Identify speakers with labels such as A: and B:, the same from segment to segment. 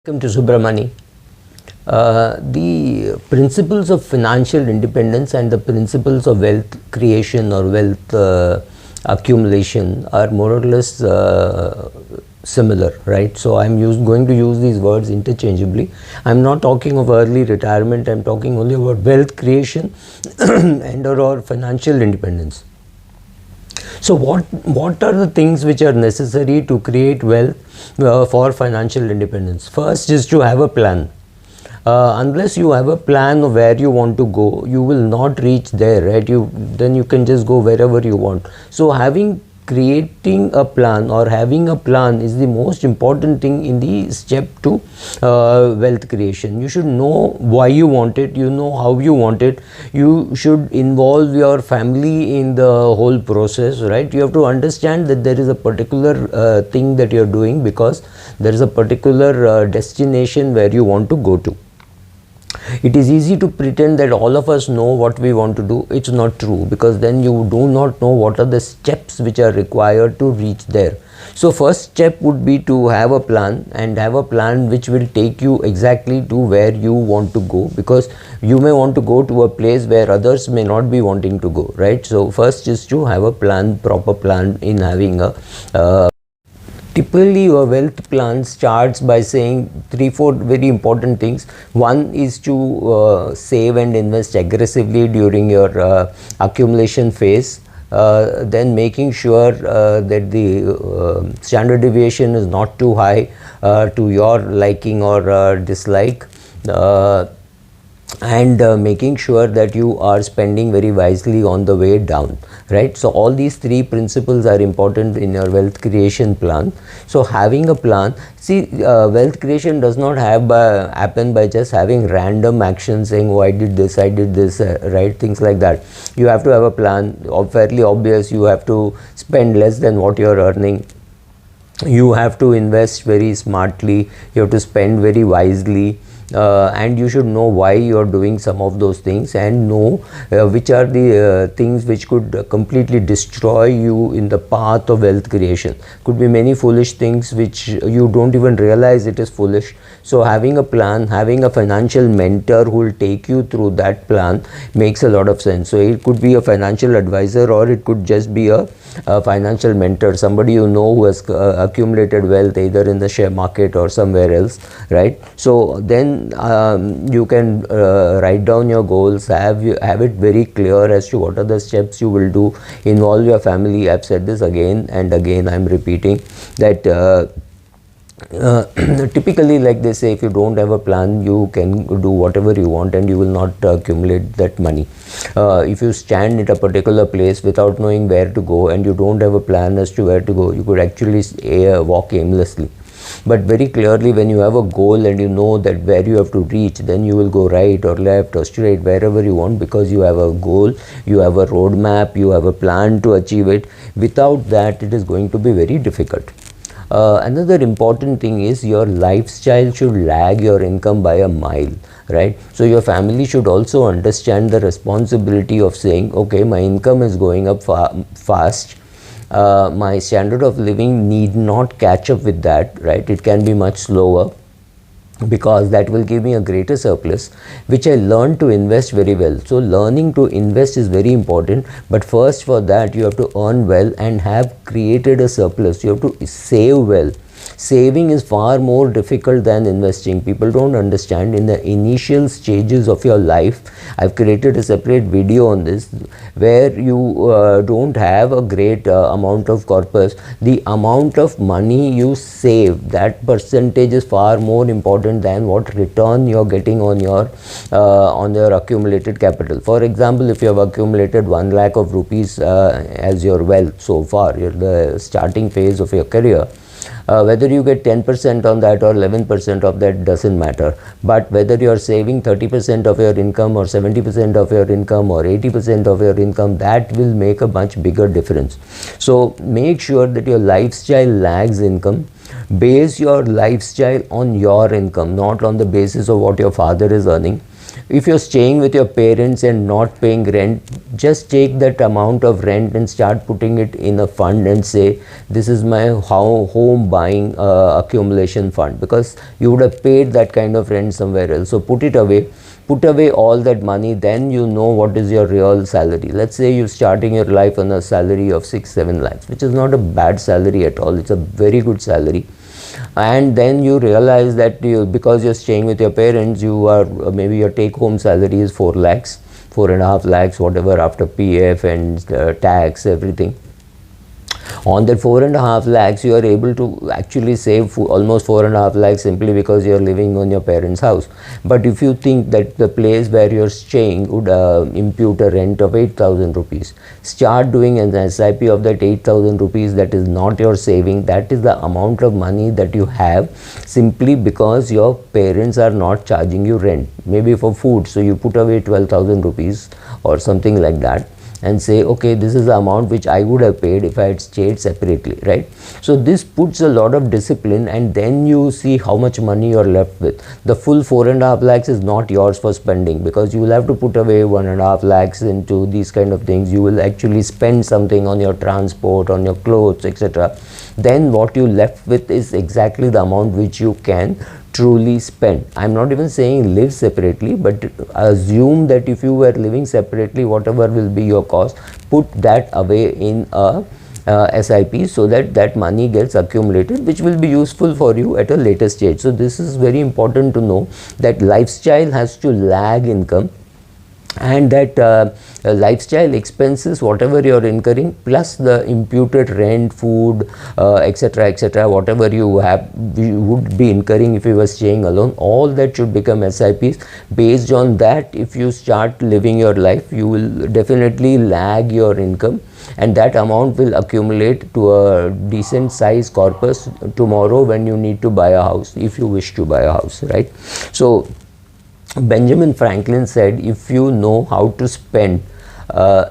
A: Welcome to Subramani. The principles of financial independence and the principles of wealth creation or wealth accumulation are more or less similar, right? So I'm going to use these words interchangeably. I'm not talking of early retirement, I'm talking only about wealth creation and or financial independence. So what are the things which are necessary to create wealth for financial independence? First is to have a plan. Unless you have a plan of where you want to go, you will not reach there, right? Then you can just go wherever you want. So creating a plan or having a plan is the most important thing in the step to wealth creation. You should know why you want it, you know how you want it, you should involve your family in the whole process, right? You have to understand that there is a particular thing that you're doing because there is a particular destination where you want to go to. It is easy to pretend that all of us know what we want to do. It's not true, because then you do not know what are the steps which are required to reach there. So first step would be to have a plan, and have a plan which will take you exactly to where you want to go, because you may want to go to a place where others may not be wanting to go, right? So first is to have a plan, proper plan in having a typically, your wealth plan starts by saying 3-4 very important things. One is to save and invest aggressively during your accumulation phase. Then making sure that the standard deviation is not too high to your liking or dislike. And making sure that you are spending very wisely on the way down, right? So all these three principles are important in your wealth creation plan. So having a plan, wealth creation does not happen by just having random actions saying, oh, I did this, right? Things like that. You have to have a plan, fairly obvious. You have to spend less than what you're earning. You have to invest very smartly. You have to spend very wisely. And you should know why you are doing some of those things, and know which are the things which could completely destroy you in the path of wealth creation. Could be many foolish things which you don't even realize it is foolish. So having a plan, having a financial mentor who will take you through that plan makes a lot of sense. So it could be a financial advisor, or it could just be a financial mentor, somebody you know who has accumulated wealth either in the share market or somewhere else, right? So then you can write down your goals, have it very clear as to what are the steps you will do, involve your family. I've said this again and again, I'm repeating that typically, like they say, if you don't have a plan, you can do whatever you want and you will not accumulate that money. If you stand at a particular place without knowing where to go and you don't have a plan as to where to go, you could actually walk aimlessly. But very clearly, when you have a goal and you know that where you have to reach, then you will go right or left or straight, wherever you want, because you have a goal, you have a roadmap, you have a plan to achieve it. Without that, it is going to be very difficult. Another important thing is your lifestyle should lag your income by a mile, right? So your family should also understand the responsibility of saying, okay, my income is going up fast. My standard of living need not catch up with that, right? It can be much slower, because that will give me a greater surplus, which I learned to invest very well. So learning to invest is very important, but first for that you have to earn well and have created a surplus. You have to save well. Saving is far more difficult than investing. People don't understand. In the initial stages of your life, I've created a separate video on this, where you don't have a great amount of corpus. The amount of money you save, that percentage is far more important than what return you're getting on your accumulated capital. For example, if you have accumulated 1 lakh of rupees as your wealth so far, you're the starting phase of your career, whether you get 10% on that or 11% of that doesn't matter. But whether you're saving 30% of your income or 70% of your income or 80% of your income, that will make a much bigger difference. So make sure that your lifestyle lags income. Base your lifestyle on your income, not on the basis of what your father is earning. If you're staying with your parents and not paying rent, just take that amount of rent and start putting it in a fund and say, this is my home buying accumulation fund, because you would have paid that kind of rent somewhere else. So put it away. Put away all that money, then you know what is your real salary. Let's say you're starting your life on a salary of 6-7 lakhs, which is not a bad salary at all. It's a very good salary. And then you realize that because you're staying with your parents, you are maybe your take home salary is 4 lakhs, 4.5 lakhs, whatever, after PF and tax, everything. On that 4.5 lakhs, you are able to actually save almost 4.5 lakhs simply because you are living on your parents' house. But if you think that the place where you are staying would impute a rent of 8,000 rupees, start doing an SIP of that 8,000 rupees. That is not your saving, that is the amount of money that you have simply because your parents are not charging you rent, maybe for food. So you put away 12,000 rupees or something like that, and say, okay, this is the amount which I would have paid if I had stayed separately, right? So this puts a lot of discipline, and then you see how much money you are left with. The full 4.5 lakhs is not yours for spending, because you will have to put away 1.5 lakhs into these kind of things. You will actually spend something on your transport, on your clothes, etc. Then what you left with is exactly the amount which you can truly spend. I'm not even saying live separately, but assume that if you were living separately, whatever will be your cost, put that away in a SIP, so that that money gets accumulated, which will be useful for you at a later stage. So this is very important to know, that lifestyle has to lag income, and that lifestyle expenses, whatever you are incurring, plus the imputed rent, food, etc., etc., whatever you would be incurring if you were staying alone, all that should become SIPs. Based on that, if you start living your life, you will definitely lag your income, and that amount will accumulate to a decent size corpus tomorrow when you need to buy a house, if you wish to buy a house, right? So Benjamin Franklin said, if you know how to spend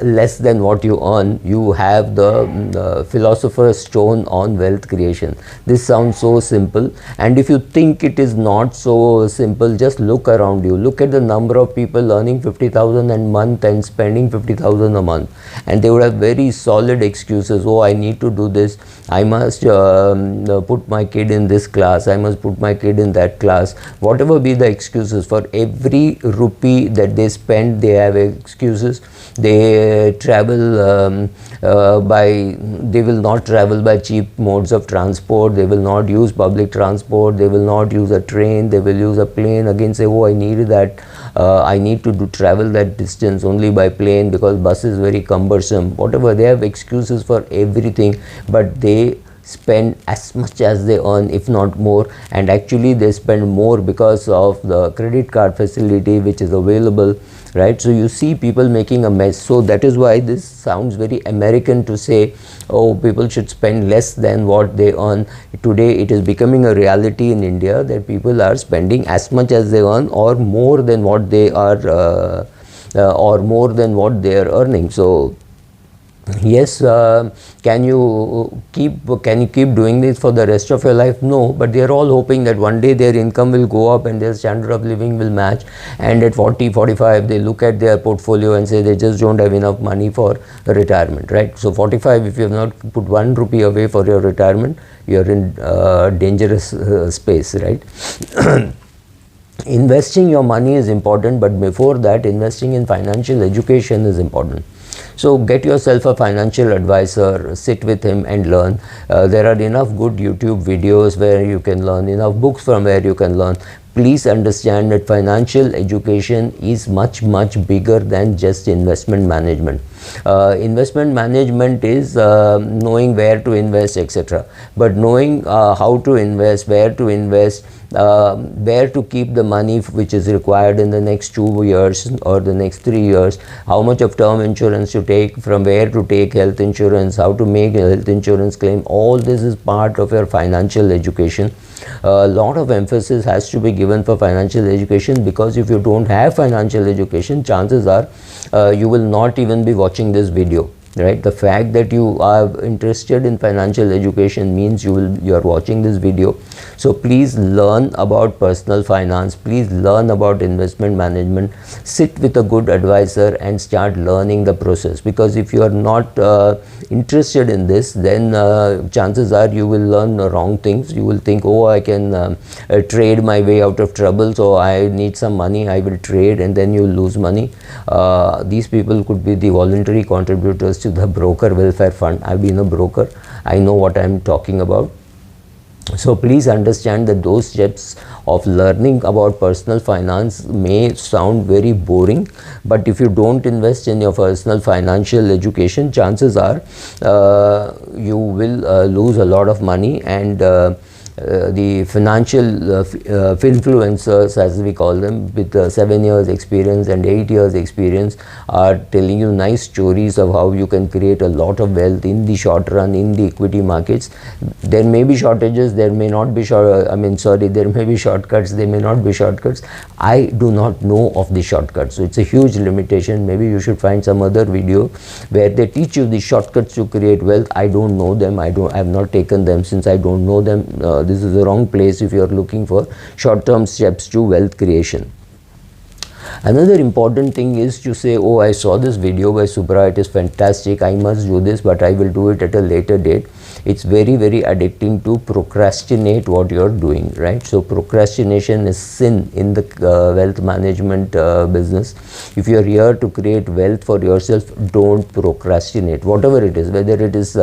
A: less than what you earn, you have the philosopher's stone on wealth creation. This sounds so simple, and if you think it is not so simple, just look around you. Look at the number of people earning 50,000 a month and spending 50,000 a month, and they would have very solid excuses. Oh, I need to do this, I must put my kid in this class, I must put my kid in that class. Whatever be the excuses, for every rupee that they spend, they have excuses. They travel they will not travel by cheap modes of transport, they will not use public transport, they will not use a train, they will use a plane. Again say, oh, I need that, I need to travel that distance only by plane because bus is very cumbersome. Whatever, they have excuses for everything, but they spend as much as they earn, if not more, and actually they spend more because of the credit card facility which is available, right? So you see people making a mess. So that is why this sounds very American to say, oh, people should spend less than what they earn. Today it is becoming a reality in India that people are spending as much as they earn, or more than what they are or more than what they are earning. So yes, can you keep doing this for the rest of your life? No, but they are all hoping that one day their income will go up and their standard of living will match, and at 40, 45 they look at their portfolio and say they just don't have enough money for retirement, right? So 45, if you have not put 1 rupee away for your retirement, you are in dangerous space, right? Investing your money is important, but before that, investing in financial education is important. So get yourself a financial advisor, sit with him and learn. There are enough good YouTube videos where you can learn, enough books from where you can learn. Please understand that financial education is much bigger than just investment management. Investment management is knowing where to invest, etc. But knowing how to invest, where to invest, where to keep the money which is required in the next 2 years or the next 3 years, how much of term insurance to take, from where to take health insurance, how to make a health insurance claim, all this is part of your financial education. A lot of emphasis has to be given for financial education, because if you don't have financial education, chances are you will not even be watching this video. right? The fact that you are interested in financial education means you are watching this video. So please learn about personal finance, please learn about investment management, sit with a good advisor and start learning the process, because if you are not interested in this, then chances are you will learn wrong things. You will think, oh, I can trade my way out of trouble, so I need some money, I will trade, and then you lose money. These people could be the voluntary contributors to the broker welfare fund. I've been a broker, I know what I'm talking about. So please understand that those steps of learning about personal finance may sound very boring, but if you don't invest in your personal financial education, chances are you will lose a lot of money, and the financial influencers, as we call them, with 7 years experience and 8 years experience, are telling you nice stories of how you can create a lot of wealth in the short run in the equity markets. There may be shortages, there may not be there may be shortcuts, there may not be shortcuts. I do not know of the shortcuts, so it's a huge limitation. Maybe you should find some other video where they teach you the shortcuts to create wealth. I don't know them, I have not taken them. Since I don't know them, this is the wrong place if you are looking for short-term steps to wealth creation. Another important thing is to say, oh, I saw this video by Subra, it is fantastic, I must do this, but I will do it at a later date. It's very, very addicting to procrastinate what you're doing, right? So procrastination is sin in the wealth management business. If you're here to create wealth for yourself, don't procrastinate, whatever it is, whether it is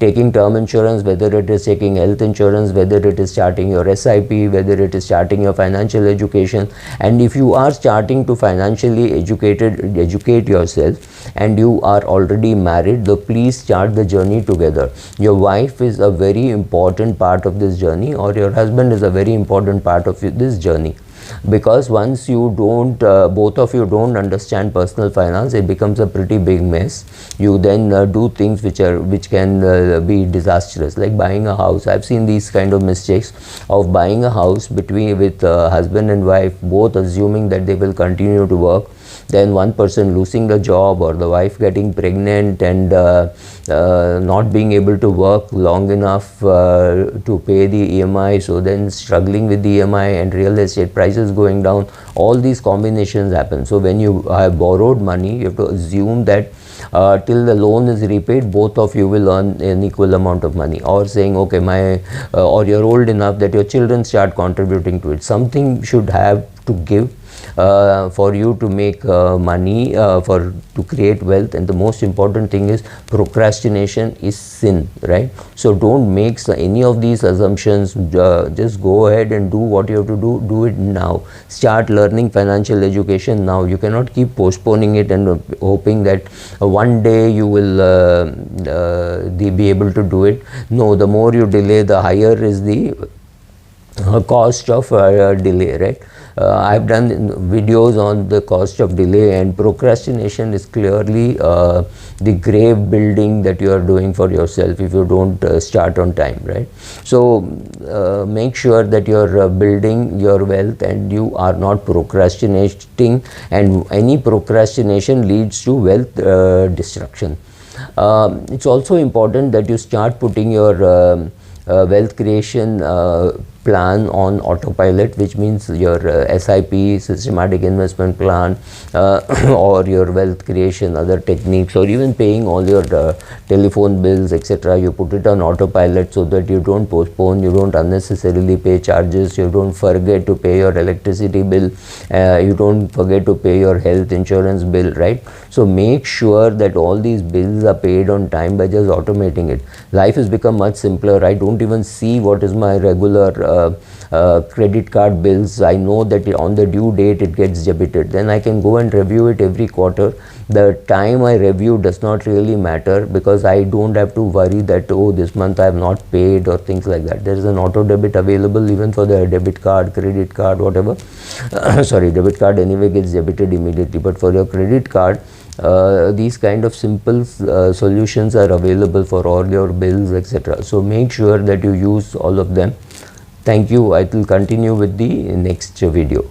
A: taking term insurance, whether it is taking health insurance, whether it is starting your SIP, whether it is starting your financial education. And if you are starting to financially educate yourself and you are already married, though, please start the journey together. Your wife is a very important part of this journey, or your husband is a very important part of this journey, because once you don't both of you don't understand personal finance, it becomes a pretty big mess. You then do things which can be disastrous, like buying a house. I've seen these kind of mistakes of buying a house with husband and wife both assuming that they will continue to work, then one person losing the job, or the wife getting pregnant and not being able to work long enough to pay the EMI, so then struggling with the EMI and real estate prices going down. All these combinations happen. So when you have borrowed money, you have to assume that till the loan is repaid, both of you will earn an equal amount of money, or saying, okay, or you're old enough that your children start contributing to it. Something should have to give for you to make money, to create wealth. And the most important thing is, procrastination is sin, right? So don't make any of these assumptions. Just go ahead and do what you have to do it now. Start learning financial education now. You cannot keep postponing it and hoping that one day you will be able to do it. No, the more you delay, the higher is the cost of delay, right? I've done videos on the cost of delay, and procrastination is clearly the grave building that you are doing for yourself if you don't start on time, right? So make sure that you're building your wealth and you are not procrastinating, and any procrastination leads to wealth destruction. It's also important that you start putting your wealth creation plan on autopilot, which means your SIP, systematic investment plan, or your wealth creation, other techniques, or even paying all your telephone bills, etc. You put it on autopilot so that you don't postpone, you don't unnecessarily pay charges, you don't forget to pay your electricity bill, you don't forget to pay your health insurance bill, right? So make sure that all these bills are paid on time by just automating it. Life has become much simpler. I don't even see what is my regular credit card bills. I know that on the due date it gets debited. Then I can go and review it every quarter. The time I review does not really matter, because I don't have to worry that, oh, this month I have not paid, or things like that. There is an auto debit available even for the debit card, credit card, whatever. Sorry, debit card anyway gets debited immediately, but for your credit card, these kind of simple solutions are available for all your bills, etc. So make sure that you use all of them. Thank you. I will continue with the next video.